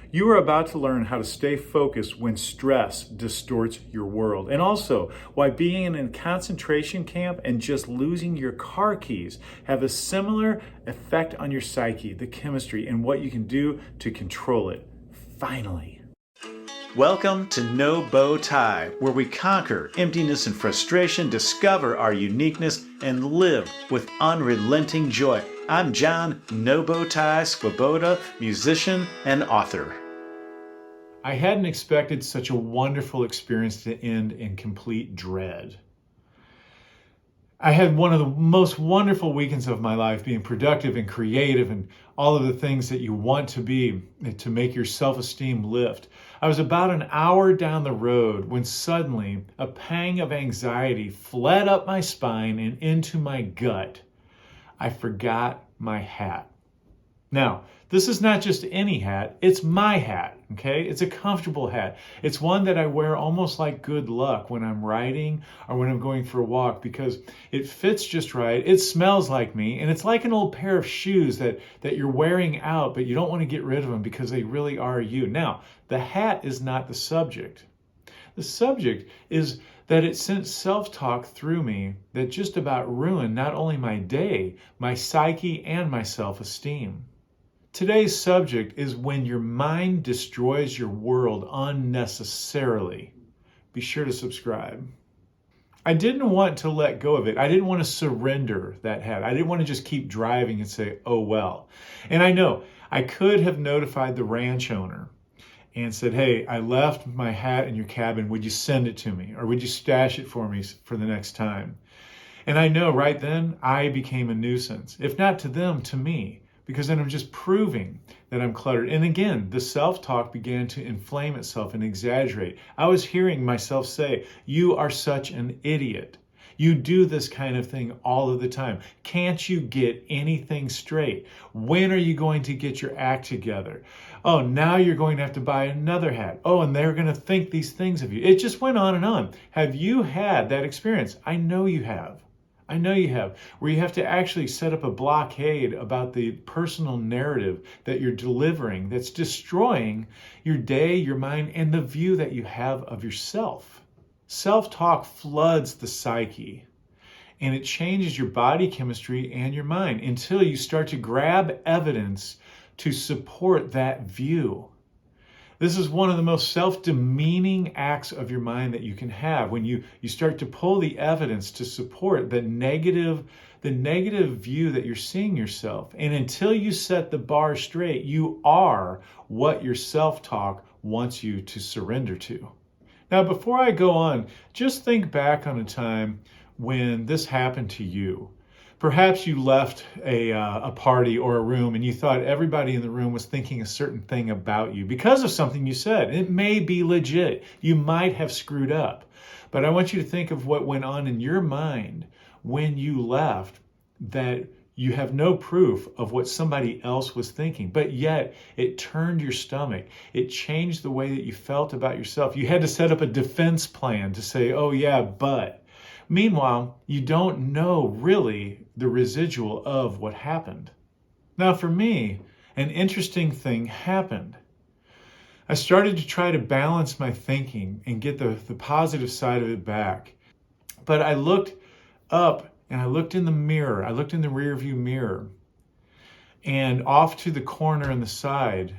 You are about to learn how to stay focused when stress distorts your world, and also why being in a concentration camp and just losing your car keys have a similar effect on your psyche, the chemistry, and what you can do to control it. Finally. Welcome to No Bow Tie, where we conquer emptiness and frustration, discover our uniqueness, and live with unrelenting joy. I'm John No Bow Tie Swoboda, musician and author. I hadn't expected such a wonderful experience to end in complete dread. I had one of the most wonderful weekends of my life, being productive and creative and all of the things that you want to be to make your self-esteem lift. I was about an hour down the road when suddenly a pang of anxiety fled up my spine and into my gut. I forgot my hat. Now, this is not just any hat, it's my hat, okay? It's a comfortable hat. It's one that I wear almost like good luck when I'm riding or when I'm going for a walk because it fits just right, it smells like me, and it's like an old pair of shoes that you're wearing out, but you don't want to get rid of them because they really are you. Now, the hat is not the subject. The subject is that it sent self-talk through me that just about ruined not only my day, my psyche, and my self-esteem. Today's subject is when your mind destroys your world unnecessarily. Be sure to subscribe. I didn't want to let go of it. I didn't want to surrender that hat. I didn't want to just keep driving and say, oh well. And I know I could have notified the ranch owner and said, hey, I left my hat in your cabin. Would you send it to me? Or would you stash it for me for the next time? And I know right then I became a nuisance, if not to them, to me. Because then I'm just proving that I'm cluttered. And again, the self-talk began to inflame itself and exaggerate. I was hearing myself say, you are such an idiot. You do this kind of thing all of the time. Can't you get anything straight? When are you going to get your act together? Oh, now you're going to have to buy another hat. Oh, and they're going to think these things of you. It just went on and on. Have you had that experience? I know you have. I know you have, where you have to actually set up a blockade about the personal narrative that you're delivering that's destroying your day, your mind, and the view that you have of yourself. Self-talk floods the psyche, and it changes your body chemistry and your mind until you start to grab evidence to support that view. This is one of the most self-demeaning acts of your mind that you can have when you start to pull the evidence to support the negative view that you're seeing yourself. And until you set the bar straight, you are what your self-talk wants you to surrender to. Now, before I go on, just think back on a time when this happened to you. Perhaps you left a party or a room and you thought everybody in the room was thinking a certain thing about you because of something you said. It may be legit. You might have screwed up. But I want you to think of what went on in your mind when you left, that you have no proof of what somebody else was thinking, but yet it turned your stomach. It changed the way that you felt about yourself. You had to set up a defense plan to say, oh yeah, but. Meanwhile, you don't know really the residual of what happened. Now for me, an interesting thing happened. I started to try to balance my thinking and get the positive side of it back. But I looked up and I looked in the mirror. I looked in the rearview mirror. And off to the corner on the side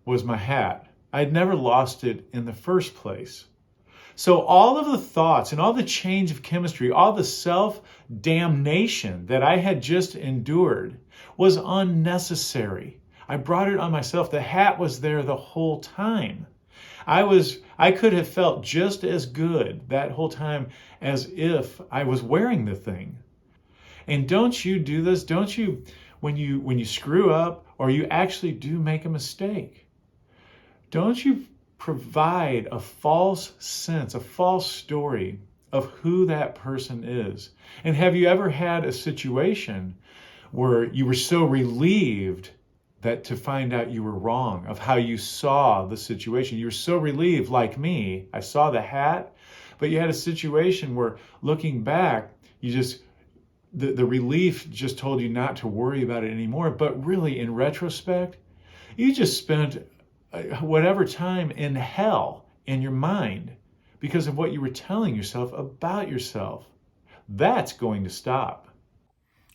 was my hat. I'd never lost it in the first place. So all of the thoughts and all the change of chemistry, all the self-damnation that I had just endured was unnecessary. I brought it on myself. The hat was there the whole time. I could have felt just as good that whole time as if I was wearing the thing. And don't you do this? Don't you, when you screw up or you actually do make a mistake, don't you provide a false sense, a false story of who that person is? And have you ever had a situation where you were so relieved that to find out you were wrong, of how you saw the situation? You were so relieved, like me, I saw the hat, but you had a situation where looking back, you just, the relief just told you not to worry about it anymore. But really, in retrospect, you just spent whatever time in hell in your mind because of what you were telling yourself about yourself. That's going to stop.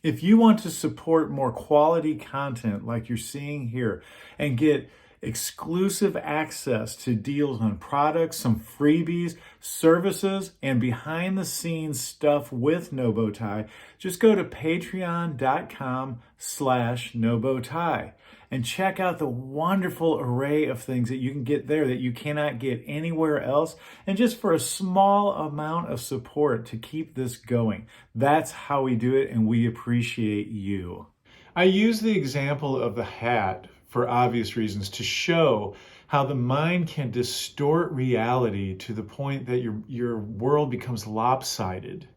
If you want to support more quality content like you're seeing here and get exclusive access to deals on products, some freebies, services, and behind the scenes stuff with No Bow Tie, just go to patreon.com/nobowtie and check out the wonderful array of things that you can get there that you cannot get anywhere else, and just for a small amount of support to keep this going. That's how we do it, and we appreciate you. I use the example of the hat for obvious reasons to show how the mind can distort reality to the point that your world becomes lopsided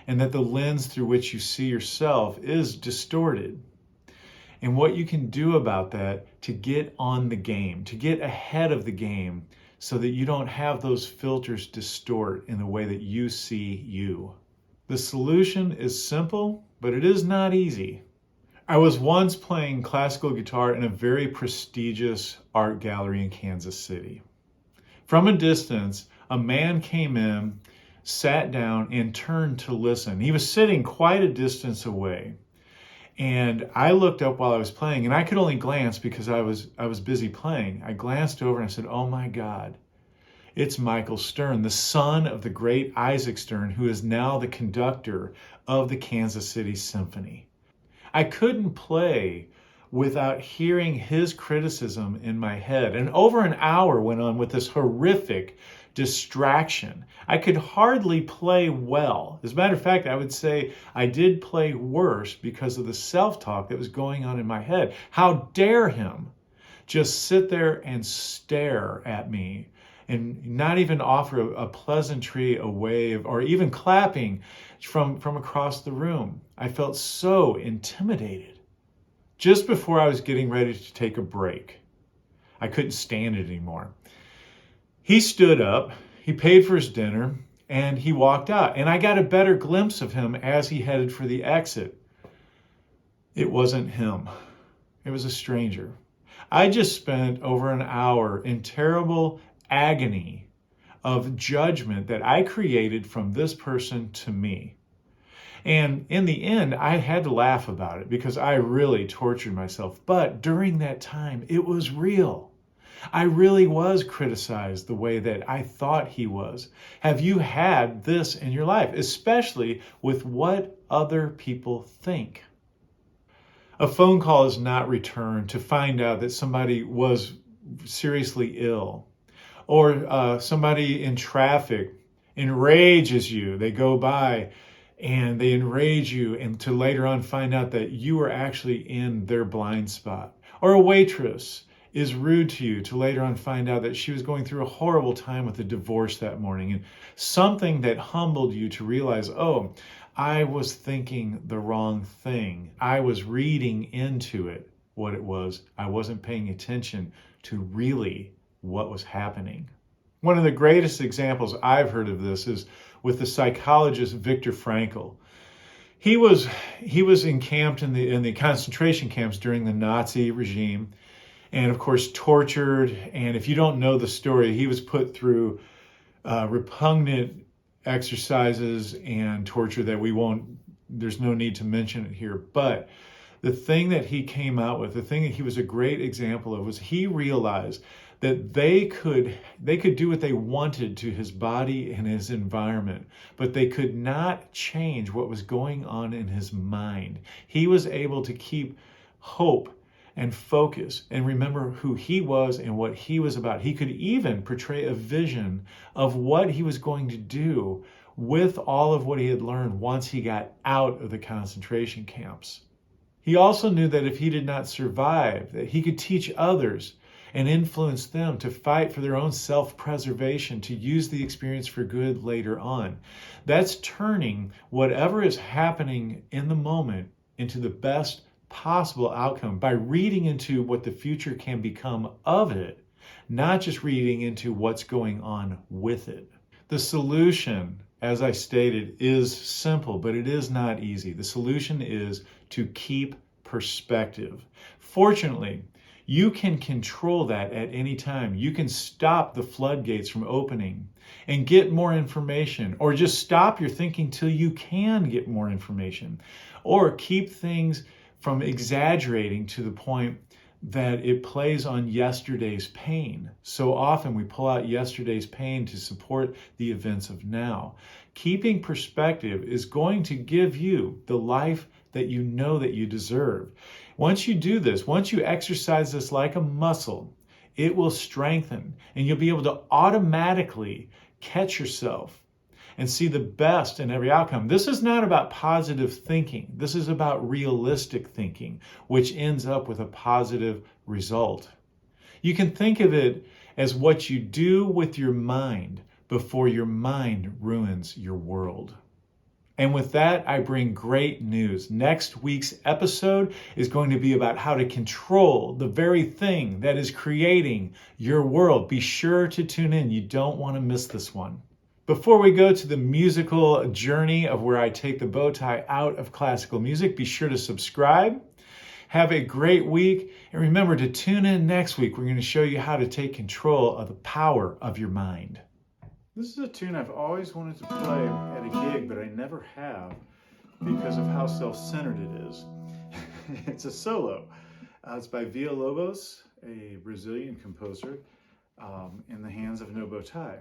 and that the lens through which you see yourself is distorted. And what you can do about that to get on the game, to get ahead of the game so that you don't have those filters distort in the way that you see you. The solution is simple, but it is not easy. I was once playing classical guitar in a very prestigious art gallery in Kansas City. From a distance, a man came in, sat down, and turned to listen. He was sitting quite a distance away. And I looked up while I was playing, and I could only glance because I was busy playing. I glanced over and I said, "Oh my God, it's Michael Stern, the son of the great Isaac Stern, who is now the conductor of the Kansas City Symphony." I couldn't play without hearing his criticism in my head. And over an hour went on with this horrific distraction. I could hardly play well. As a matter of fact, I would say I did play worse because of the self-talk that was going on in my head. How dare him just sit there and stare at me and not even offer a pleasantry, a wave, or even clapping from across the room. I felt so intimidated. Just before I was getting ready to take a break, I couldn't stand it anymore. He stood up, he paid for his dinner, and he walked out. And I got a better glimpse of him as he headed for the exit. It wasn't him. It was a stranger. I just spent over an hour in terrible agony of judgment that I created from this person to me. And in the end, I had to laugh about it because I really tortured myself. But during that time, it was real. I really was criticized the way that I thought he was. Have you had this in your life, especially with what other people think? A phone call is not returned to find out that somebody was seriously ill, or somebody in traffic enrages you. They go by and they enrage you, and to later on find out that you were actually in their blind spot. Or a waitress is rude to you, to later on find out that she was going through a horrible time with a divorce that morning, and something that humbled you to realize, oh, I was thinking the wrong thing. I was reading into it what it was. I wasn't paying attention to really what was happening. One of the greatest examples I've heard of this is with the psychologist Viktor Frankl. He was encamped in the concentration camps during the Nazi regime, and of course tortured. And if you don't know the story, he was put through repugnant exercises and torture that there's no need to mention it here. But the thing that he came out with, the thing that he was a great example of, was he realized that they could do what they wanted to his body and his environment, but they could not change what was going on in his mind. He was able to keep hope and focus and remember who he was and what he was about. He could even portray a vision of what he was going to do with all of what he had learned once he got out of the concentration camps. He also knew that if he did not survive, that he could teach others and influence them to fight for their own self-preservation, to use the experience for good later on. That's turning whatever is happening in the moment into the best possible outcome by reading into what the future can become of it, not just reading into what's going on with it. The solution, as I stated, is simple, but it is not easy. The solution is to keep perspective. Fortunately, You can control that at any time. You can stop the floodgates from opening and get more information, or just stop your thinking till you can get more information, or keep things from exaggerating to the point that it plays on yesterday's pain. So often we pull out yesterday's pain to support the events of now. Keeping perspective is going to give you the life that you know that you deserve. Once you do this, once you exercise this like a muscle, it will strengthen, and you'll be able to automatically catch yourself and see the best in every outcome. This is not about positive thinking. This is about realistic thinking, which ends up with a positive result. You can think of it as what you do with your mind before your mind ruins your world. And with that, I bring great news. Next week's episode is going to be about how to control the very thing that is creating your world. Be sure to tune in. You don't want to miss this one. Before we go to the musical journey of where I take the bow tie out of classical music, be sure to subscribe. Have a great week. And remember to tune in next week. We're going to show you how to take control of the power of your mind. This is a tune I've always wanted to play at a gig, but I never have because of how self-centered it is. It's a solo. It's by Villalobos, a Brazilian composer, in the hands of No Bow Tie.